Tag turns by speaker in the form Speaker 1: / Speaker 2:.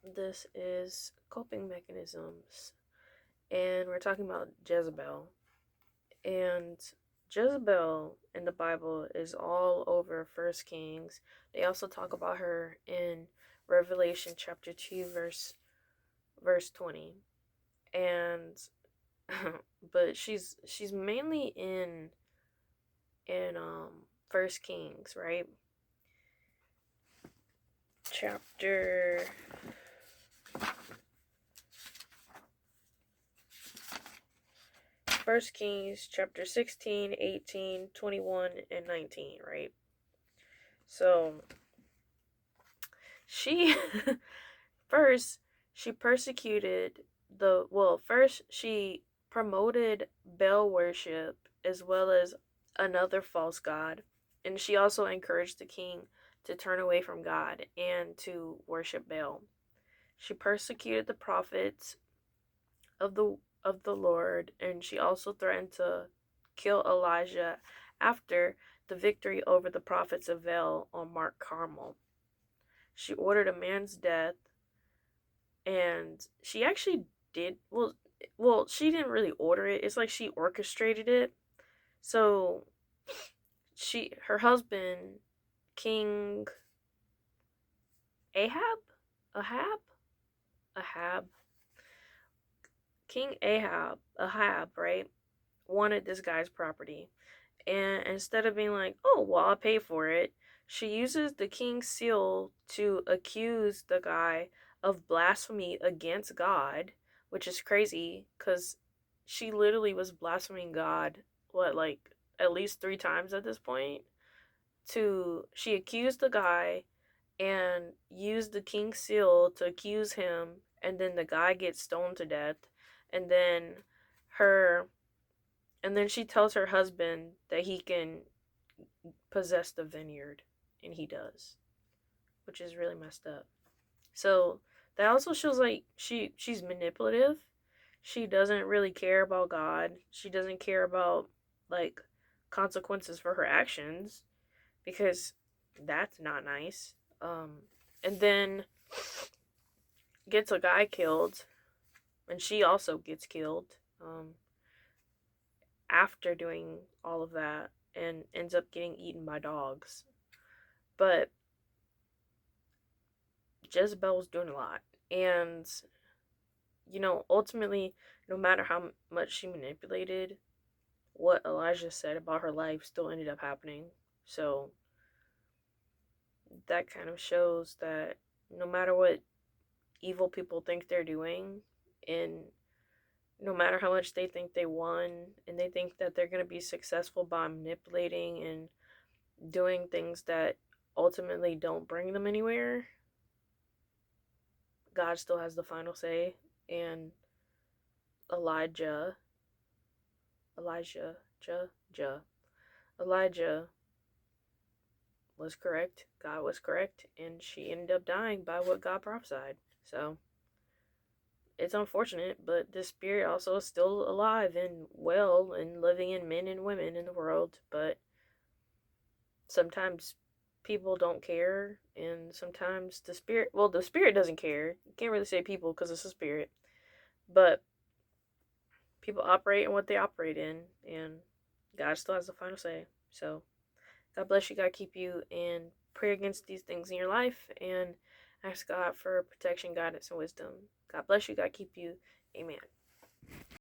Speaker 1: this is coping mechanisms, and we're talking about Jezebel. And Jezebel in the Bible is all over First Kings. They also talk about her in Revelation chapter 2 verse 20. And but she's mainly in First Kings, right? Chapter First Kings chapter 16, 18, 21, and 19, right? So she first she persecuted first she promoted Baal worship as well as another false god, and she also encouraged the king to turn away from God and to worship Baal. She persecuted the prophets of the Lord, and she also threatened to kill Elijah after the victory over the prophets of Baal on Mount Carmel. She ordered a man's death, and she actually did she didn't really order it. It's like she orchestrated it. So her husband, King Ahab, Ahab, Ahab, King Ahab, right, wanted this guy's property. And instead of being like, oh, well, I'll pay for it, she uses the king's seal to accuse the guy of blasphemy against God, which is crazy because she literally was blaspheming God, like at least 3 times at this point. She accused the guy and used the king's seal to accuse him, and then the guy gets stoned to death, and then her and then she tells her husband that he can possess the vineyard, and he does, which is really messed up. So that also shows like she's manipulative. She doesn't really care about God. She doesn't care about like consequences for her actions because that's not nice. And then gets a guy killed, and she also gets killed. After doing all of that, and ends up getting eaten by dogs. But Jezebel was doing a lot. And, ultimately, no matter how much she manipulated, what Elijah said about her life still ended up happening. So that kind of shows that no matter what evil people think they're doing, and no matter how much they think they won, and they think that they're going to be successful by manipulating and doing things that ultimately don't bring them anywhere, God still has the final say. And Elijah, Elijah, Elijah was correct. God was correct, and she ended up dying by what God prophesied. So it's unfortunate, but the spirit also is still alive and well and living in men and women in the world. But sometimes people don't care, and sometimes the spirit doesn't care. You can't really say people because it's a spirit, but people operate in what they operate in, and God still has the final say. So God bless you, God keep you, and pray against these things in your life, and ask God for protection, guidance, and wisdom. God bless you, God keep you. Amen.